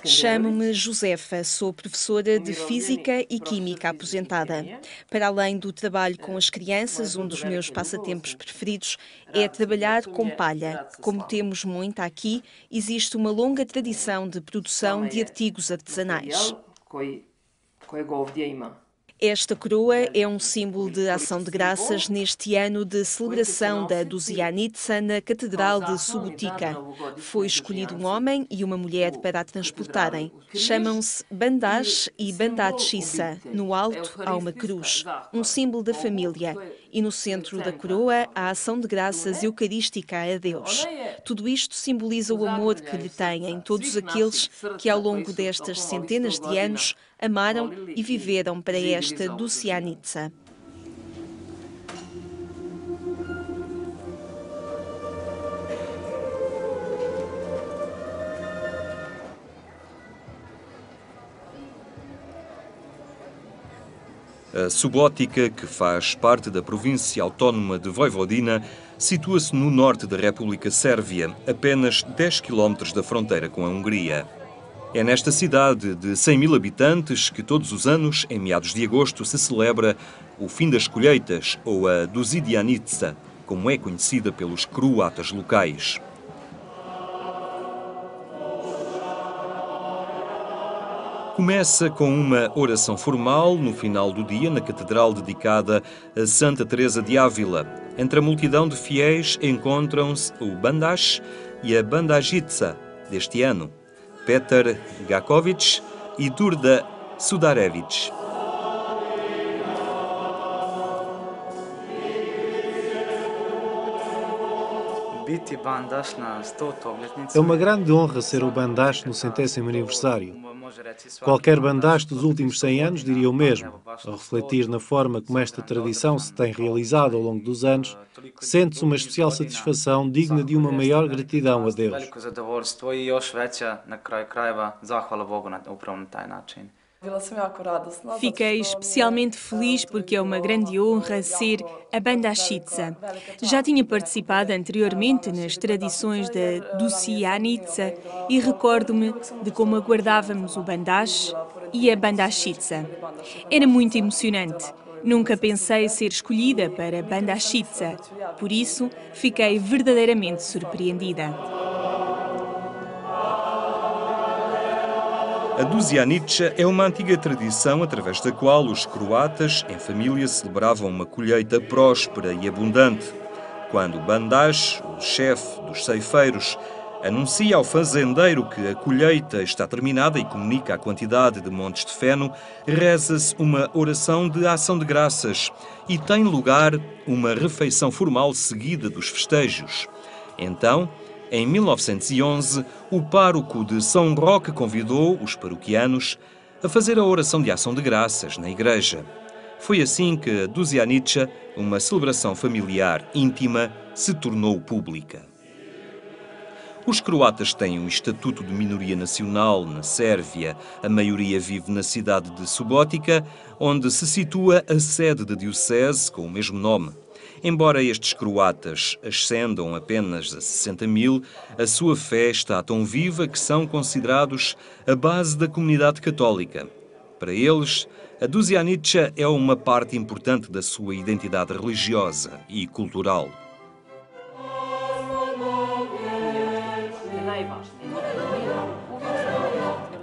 Chamo-me Josefa, sou professora de Física e Química aposentada. Para além do trabalho com as crianças, um dos meus passatempos preferidos é trabalhar com palha. Como temos muita aqui, existe uma longa tradição de produção de artigos artesanais. Esta coroa é um símbolo de ação de graças neste ano de celebração da Duzianitsa na Catedral de Subotica. Foi escolhido um homem e uma mulher para a transportarem. Chamam-se Bandaj e Bandachissa. No alto há uma cruz, um símbolo da família. E no centro da coroa a ação de graças eucarística a Deus. Tudo isto simboliza o amor que lhe têm todos aqueles que ao longo destas centenas de anos amaram e viveram para esta Duzianitsa. A Subotica, que faz parte da província autónoma de Vojvodina, situa-se no norte da República Sérvia, apenas 10 km da fronteira com a Hungria. É nesta cidade de 100.000 habitantes que todos os anos, em meados de agosto, se celebra o fim das colheitas, ou a Duzianitsa, como é conhecida pelos croatas locais. Começa com uma oração formal no final do dia na catedral dedicada a Santa Teresa de Ávila. Entre a multidão de fiéis encontram-se o Bandaj e a Bandajitsa deste ano, Petar Gakovic e Durda Sudarevic. É uma grande honra ser o Bandaj no 100º aniversário. Qualquer Bandaj dos últimos 100 anos diria o mesmo. Ao refletir na forma como esta tradição se tem realizado ao longo dos anos, sente-se uma especial satisfação digna de uma maior gratidão a Deus. Fiquei especialmente feliz porque é uma grande honra ser a Bandachitsa. Já tinha participado anteriormente nas tradições da Duzianitsa e recordo-me de como aguardávamos o Bandaj e a Bandachitsa. Era muito emocionante. Nunca pensei ser escolhida para Bandachitsa, por isso fiquei verdadeiramente surpreendida. A Duzianitsa é uma antiga tradição através da qual os croatas, em família, celebravam uma colheita próspera e abundante. Quando o Bandaj, o chefe dos ceifeiros, anuncia ao fazendeiro que a colheita está terminada e comunica a quantidade de montes de feno, reza-se uma oração de ação de graças e tem lugar uma refeição formal seguida dos festejos. Então, em 1911, o pároco de São Roque convidou os paroquianos a fazer a oração de ação de graças na igreja. Foi assim que a Duzianitsa, uma celebração familiar íntima, se tornou pública. Os croatas têm um estatuto de minoria nacional na Sérvia. A maioria vive na cidade de Subotica, onde se situa a sede da diocese com o mesmo nome. Embora estes croatas ascendam apenas a 60.000, a sua fé está tão viva que são considerados a base da comunidade católica. Para eles, a Duzianitsa é uma parte importante da sua identidade religiosa e cultural.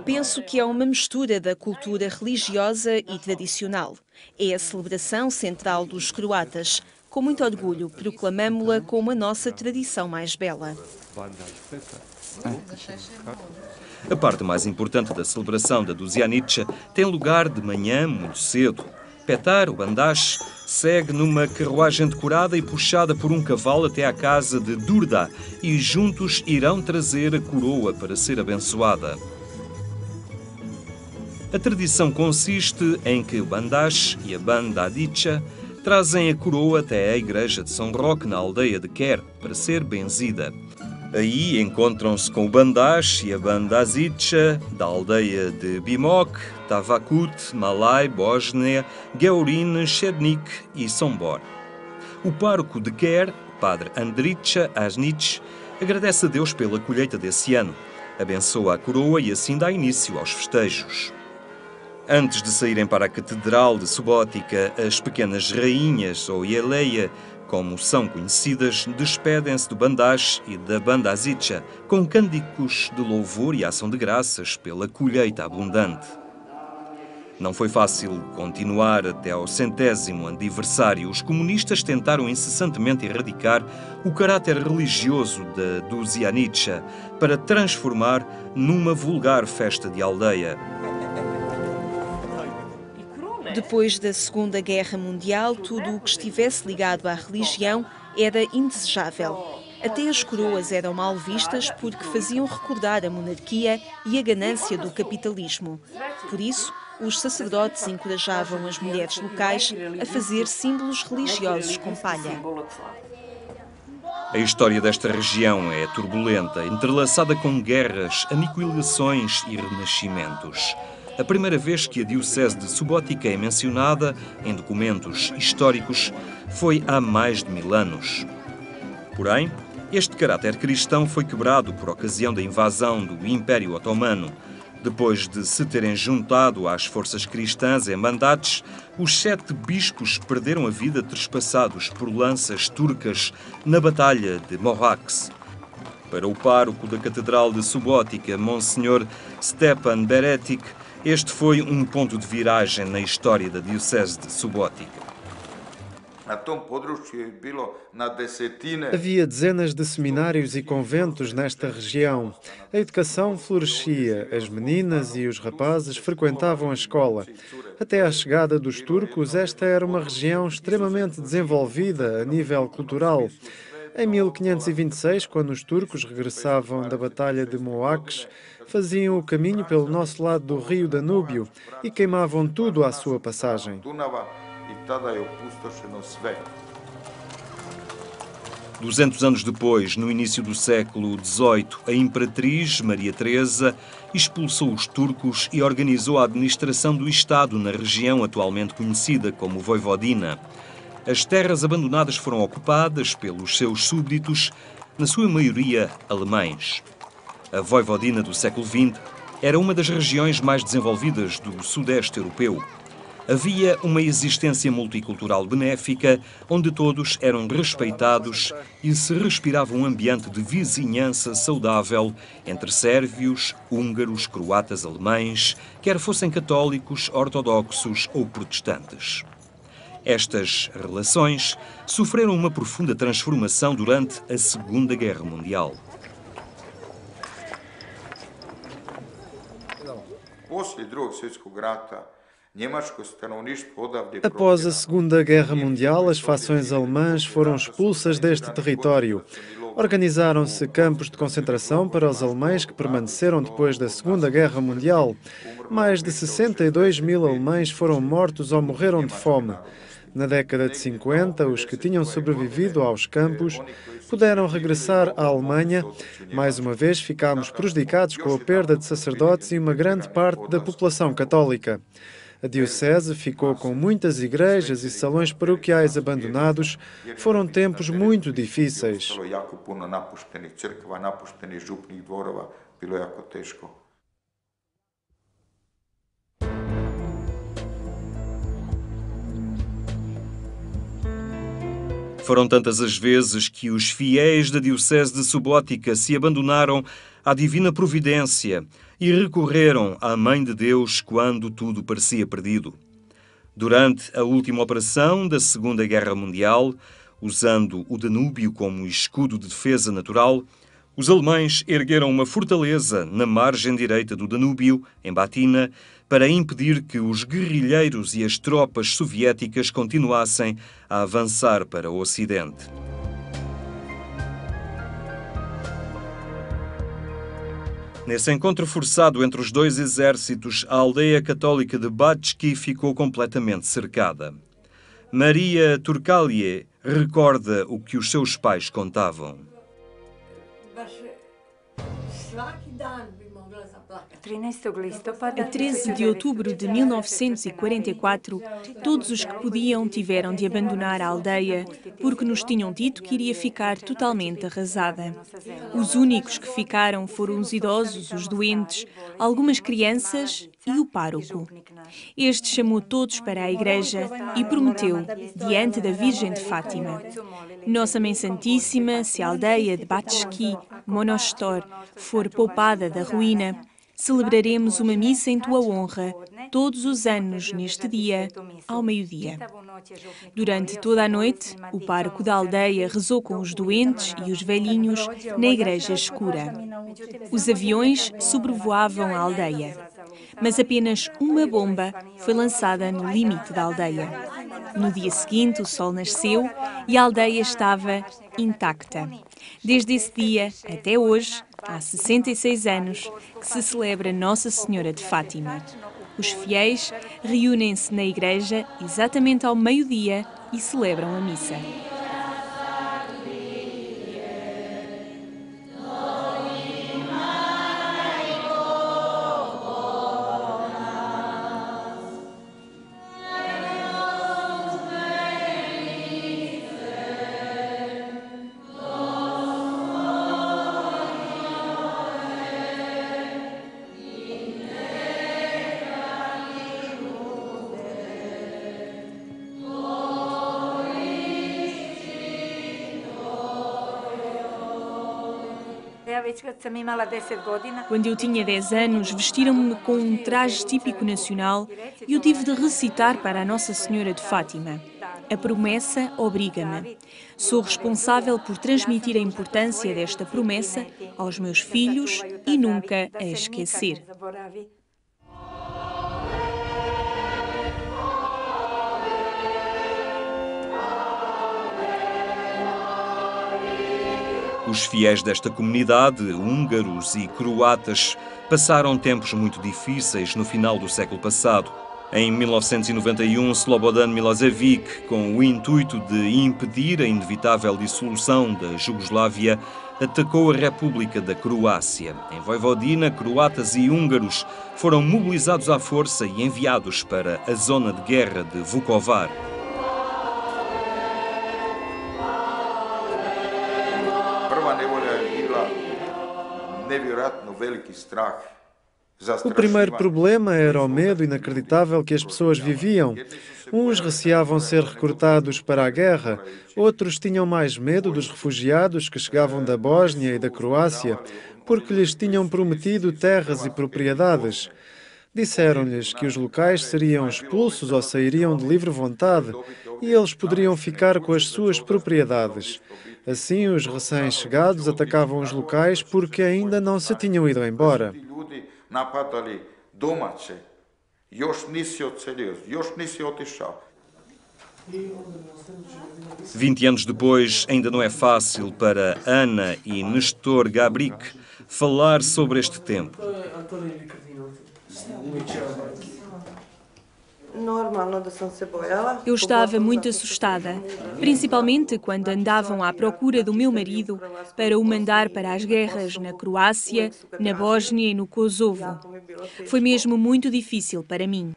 Penso que é uma mistura da cultura religiosa e tradicional. É a celebração central dos croatas. Com muito orgulho, proclamamo-la como a nossa tradição mais bela. A parte mais importante da celebração da Duzianitsa tem lugar de manhã, muito cedo. Petar, o Bandaj, segue numa carruagem decorada e puxada por um cavalo até à casa de Durda e juntos irão trazer a coroa para ser abençoada. A tradição consiste em que o Bandaj e a Bandachitsa trazem a coroa até à igreja de São Roque, na aldeia de Quer, para ser benzida. Aí encontram-se com o Bandaj e a Bandachitsa da aldeia de Bimok, Tavakut, Malai, Bosnia, Geurin, Chernik e Sombor. O pároco de Quer, padre Andrića Asnić, agradece a Deus pela colheita desse ano. Abençoa a coroa e assim dá início aos festejos. Antes de saírem para a Catedral de Subotica, as pequenas rainhas, ou Ieleia, como são conhecidas, despedem-se do Bandash e da Bandazicha com cânticos de louvor e ação de graças pela colheita abundante. Não foi fácil continuar até ao 100º aniversário. Os comunistas tentaram incessantemente erradicar o caráter religioso da Duzianicha para transformar numa vulgar festa de aldeia. Depois da Segunda Guerra Mundial, tudo o que estivesse ligado à religião era indesejável. Até as coroas eram mal vistas porque faziam recordar a monarquia e a ganância do capitalismo. Por isso, os sacerdotes encorajavam as mulheres locais a fazer símbolos religiosos com palha. A história desta região é turbulenta, entrelaçada com guerras, aniquilações e renascimentos. A primeira vez que a Diocese de Subotica é mencionada em documentos históricos foi há mais de 1000 anos. Porém, este caráter cristão foi quebrado por ocasião da invasão do Império Otomano. Depois de se terem juntado às forças cristãs em Bandates, os 7 bispos perderam a vida trespassados por lanças turcas na Batalha de Mohacs. Para o pároco da Catedral de Subotica, Monsenhor Stepan Beretic, este foi um ponto de viragem na história da Diocese de Subotica. Havia dezenas de seminários e conventos nesta região. A educação florescia, as meninas e os rapazes frequentavam a escola. Até à chegada dos turcos, esta era uma região extremamente desenvolvida a nível cultural. Em 1526, quando os turcos regressavam da Batalha de Mohacs, faziam o caminho pelo nosso lado do rio Danúbio e queimavam tudo à sua passagem. 200 anos depois, no início do século XVIII, a Imperatriz Maria Teresa expulsou os turcos e organizou a administração do Estado na região atualmente conhecida como Voivodina. As terras abandonadas foram ocupadas pelos seus súbditos, na sua maioria alemães. A Voivodina do século XX era uma das regiões mais desenvolvidas do sudeste europeu. Havia uma existência multicultural benéfica, onde todos eram respeitados e se respirava um ambiente de vizinhança saudável entre sérvios, húngaros, croatas, alemães, quer fossem católicos, ortodoxos ou protestantes. Estas relações sofreram uma profunda transformação durante a Segunda Guerra Mundial. Após a Segunda Guerra Mundial, as fações alemãs foram expulsas deste território. Organizaram-se campos de concentração para os alemães que permaneceram depois da Segunda Guerra Mundial. Mais de 62 mil alemães foram mortos ou morreram de fome. Na década de 50, os que tinham sobrevivido aos campos puderam regressar à Alemanha. Mais uma vez, ficámos prejudicados com a perda de sacerdotes e uma grande parte da população católica. A Diocese ficou com muitas igrejas e salões paroquiais abandonados. Foram tempos muito difíceis. Foram tantas as vezes que os fiéis da Diocese de Subotica se abandonaram à divina providência e recorreram à Mãe de Deus quando tudo parecia perdido. Durante a última operação da Segunda Guerra Mundial, usando o Danúbio como escudo de defesa natural, os alemães ergueram uma fortaleza na margem direita do Danúbio, em Batina, para impedir que os guerrilheiros e as tropas soviéticas continuassem a avançar para o Ocidente. Nesse encontro forçado entre os dois exércitos, a aldeia católica de Batski ficou completamente cercada. Maria Turcalie recorda o que os seus pais contavam. A 13 de outubro de 1944, todos os que podiam tiveram de abandonar a aldeia porque nos tinham dito que iria ficar totalmente arrasada. Os únicos que ficaram foram os idosos, os doentes, algumas crianças e o pároco. Este chamou todos para a igreja e prometeu, diante da Virgem de Fátima: Nossa Mãe Santíssima, se a aldeia de Batski, Monostor, for poupada da ruína, celebraremos uma missa em tua honra todos os anos neste dia, ao meio-dia. Durante toda a noite, o pároco da aldeia rezou com os doentes e os velhinhos na igreja escura. Os aviões sobrevoavam a aldeia, mas apenas uma bomba foi lançada no limite da aldeia. No dia seguinte, o sol nasceu e a aldeia estava intacta. Desde esse dia até hoje, há 66 anos, que se celebra Nossa Senhora de Fátima. Os fiéis reúnem-se na igreja exatamente ao meio-dia e celebram a missa. Quando eu tinha 10 anos, vestiram-me com um traje típico nacional e eu tive de recitar para a Nossa Senhora de Fátima. A promessa obriga-me. Sou responsável por transmitir a importância desta promessa aos meus filhos e nunca a esquecer. Os fiéis desta comunidade, húngaros e croatas, passaram tempos muito difíceis no final do século passado. Em 1991, Slobodan Milosevic, com o intuito de impedir a inevitável dissolução da Jugoslávia, atacou a República da Croácia. Em Vojvodina, croatas e húngaros foram mobilizados à força e enviados para a zona de guerra de Vukovar. O primeiro problema era o medo inacreditável que as pessoas viviam. Uns receavam ser recrutados para a guerra, outros tinham mais medo dos refugiados que chegavam da Bósnia e da Croácia, porque lhes tinham prometido terras e propriedades. Disseram-lhes que os locais seriam expulsos ou sairiam de livre vontade e eles poderiam ficar com as suas propriedades. Assim, os recém-chegados atacavam os locais porque ainda não se tinham ido embora. 20 anos depois, ainda não é fácil para Ana e Nestor Gabric falar sobre este tempo. Eu estava muito assustada, principalmente quando andavam à procura do meu marido para o mandar para as guerras na Croácia, na Bósnia e no Kosovo. Foi mesmo muito difícil para mim.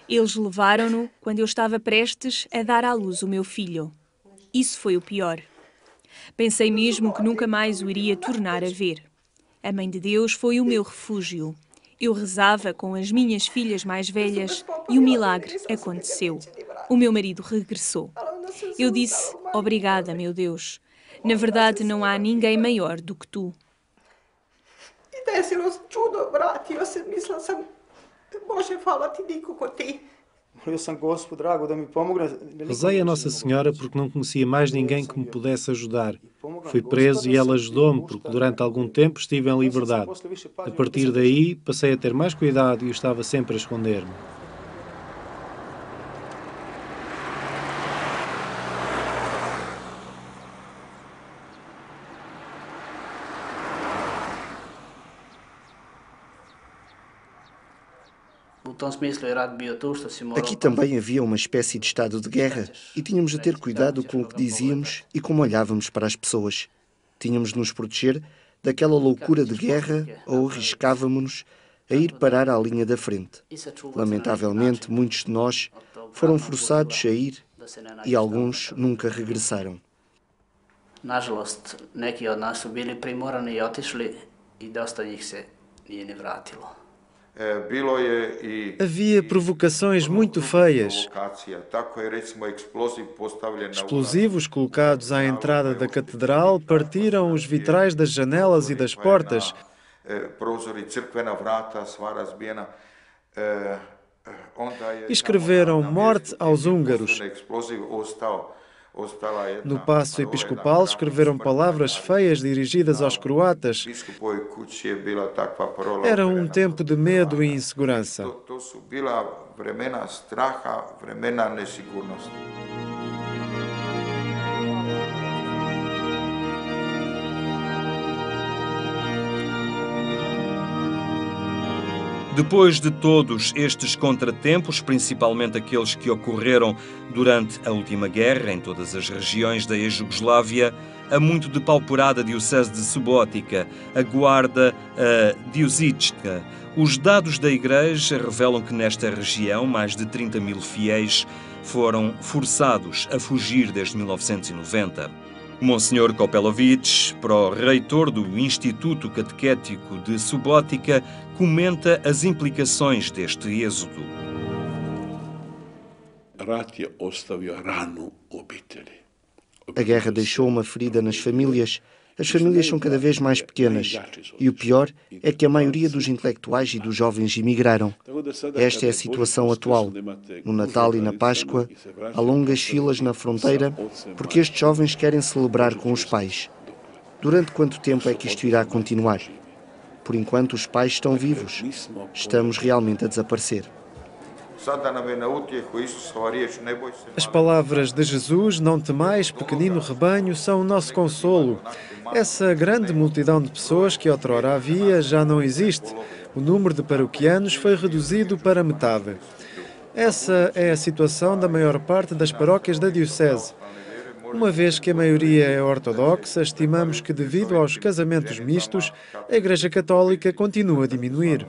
Eles levaram-no quando eu estava prestes a dar à luz o meu filho. Isso foi o pior. Pensei mesmo que nunca mais o iria tornar a ver. A Mãe de Deus foi o meu refúgio. Eu rezava com as minhas filhas mais velhas e o milagre aconteceu. O meu marido regressou. Eu disse, obrigada, meu Deus. Na verdade, não há ninguém maior do que tu. Rezei a Nossa Senhora porque não conhecia mais ninguém que me pudesse ajudar. Fui preso e ela ajudou-me porque durante algum tempo estive em liberdade. A partir daí, passei a ter mais cuidado e estava sempre a esconder-me. Aqui também havia uma espécie de estado de guerra e tínhamos de ter cuidado com o que dizíamos e como olhávamos para as pessoas. Tínhamos de nos proteger daquela loucura de guerra ou arriscávamos-nos a ir parar à linha da frente. Lamentavelmente, muitos de nós foram forçados a ir e alguns nunca regressaram. Nažalost, neki od nas su bili primorani i otišli i dosta njih se nije ni vratilo. Havia provocações muito feias. Explosivos colocados à entrada da catedral partiram os vitrais das janelas e das portas. E escreveram morte aos húngaros. No Paço Episcopal escreveram palavras feias dirigidas aos croatas. Era um tempo de medo e insegurança. Depois de todos estes contratempos, principalmente aqueles que ocorreram durante a última guerra em todas as regiões da ex-Jugoslávia, a muito depauperada diocese de Subotica aguarda a Diosítica. Os dados da Igreja revelam que nesta região mais de 30 mil fiéis foram forçados a fugir desde 1990. Monsenhor Kopelovic, pró-reitor do Instituto Catequético de Subotica, comenta as implicações deste êxodo. A guerra deixou uma ferida nas famílias. As famílias são cada vez mais pequenas e o pior é que a maioria dos intelectuais e dos jovens emigraram. Esta é a situação atual. No Natal e na Páscoa, há longas filas na fronteira porque estes jovens querem celebrar com os pais. Durante quanto tempo é que isto irá continuar? Por enquanto, os pais estão vivos. Estamos realmente a desaparecer. As palavras de Jesus, não temais, pequenino rebanho, são o nosso consolo. Essa grande multidão de pessoas que outrora havia já não existe. O número de paroquianos foi reduzido para metade. Essa é a situação da maior parte das paróquias da Diocese. Uma vez que a maioria é ortodoxa, estimamos que, devido aos casamentos mistos, a Igreja Católica continua a diminuir.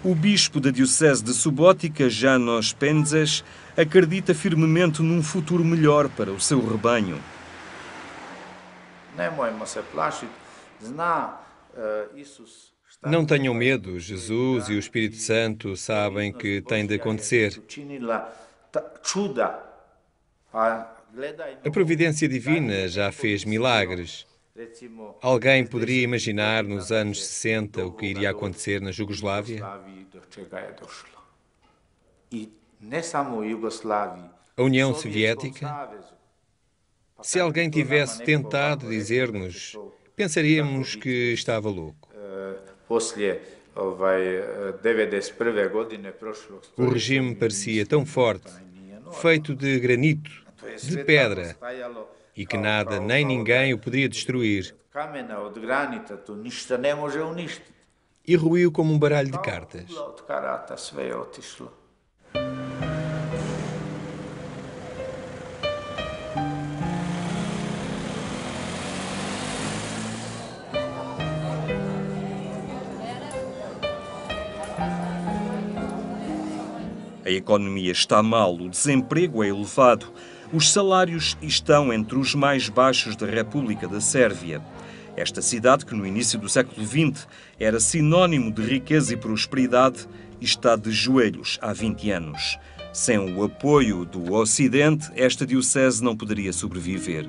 O bispo da Diocese de Subotica, János Pentzes, acredita firmemente num futuro melhor para o seu rebanho. Não tenham medo, Jesus e o Espírito Santo sabem que tem de acontecer. A providência divina já fez milagres. Alguém poderia imaginar nos anos 60 o que iria acontecer na Jugoslávia? A União Soviética? Se alguém tivesse tentado dizer-nos, pensaríamos que estava louco. O regime parecia tão forte, feito de granito, de pedra, e que nada nem ninguém o poderia destruir. E ruiu como um baralho de cartas. A economia está mal, o desemprego é elevado, os salários estão entre os mais baixos da República da Sérvia. Esta cidade, que no início do século XX era sinónimo de riqueza e prosperidade, está de joelhos há 20 anos. Sem o apoio do Ocidente, esta diocese não poderia sobreviver.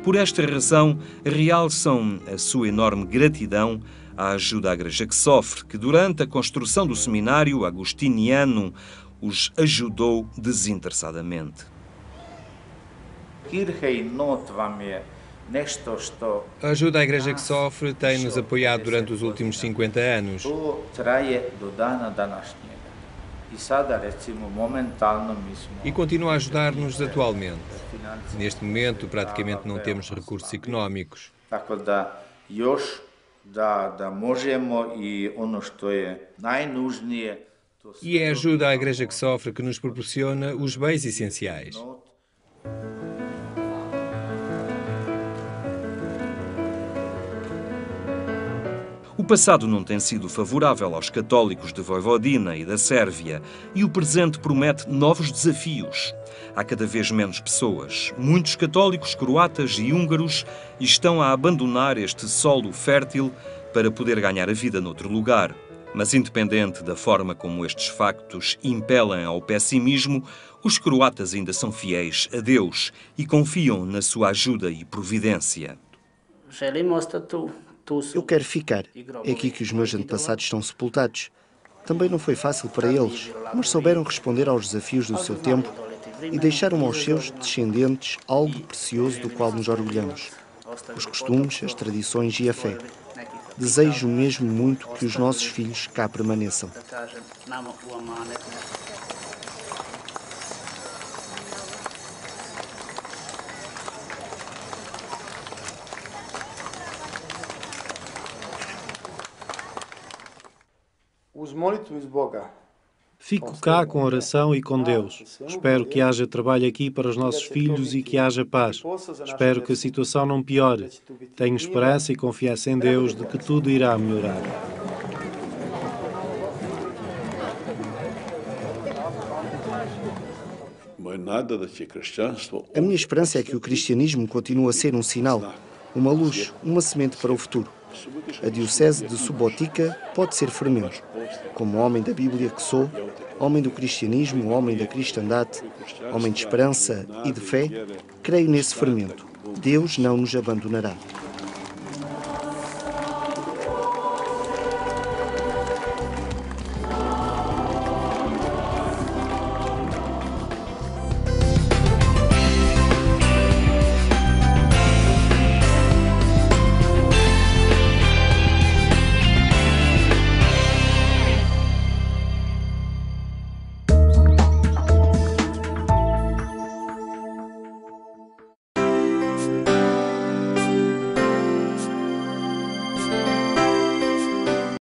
Por esta razão, realçam a sua enorme gratidão à ajuda à Igreja que sofre, que durante a construção do seminário agostiniano os ajudou desinteressadamente. A ajuda à Igreja que sofre tem-nos apoiado durante os últimos 50 anos. E continua a ajudar-nos atualmente. Neste momento, praticamente não temos recursos económicos. E é a ajuda à Igreja que sofre que nos proporciona os bens essenciais. passado não tem sido favorável aos católicos de Vojvodina e da Sérvia e o presente promete novos desafios. Há cada vez menos pessoas. Muitos católicos croatas e húngaros estão a abandonar este solo fértil para poder ganhar a vida noutro lugar. Mas, independente da forma como estes factos impelem ao pessimismo, os croatas ainda são fiéis a Deus e confiam na sua ajuda e providência. Eu quero ficar. É aqui que os meus antepassados estão sepultados. Também não foi fácil para eles, mas souberam responder aos desafios do seu tempo e deixaram aos seus descendentes algo precioso do qual nos orgulhamos: os costumes, as tradições e a fé. Desejo mesmo muito que os nossos filhos cá permaneçam. Fico cá com oração e com Deus. Espero que haja trabalho aqui para os nossos filhos e que haja paz. Espero que a situação não piore. Tenho esperança e confiança em Deus de que tudo irá melhorar. A minha esperança é que o cristianismo continue a ser um sinal, uma luz, uma semente para o futuro. A Diocese de Subotica pode ser fermento. Como homem da Bíblia que sou, homem do cristianismo, homem da cristandade, homem de esperança e de fé, creio nesse fermento. Deus não nos abandonará.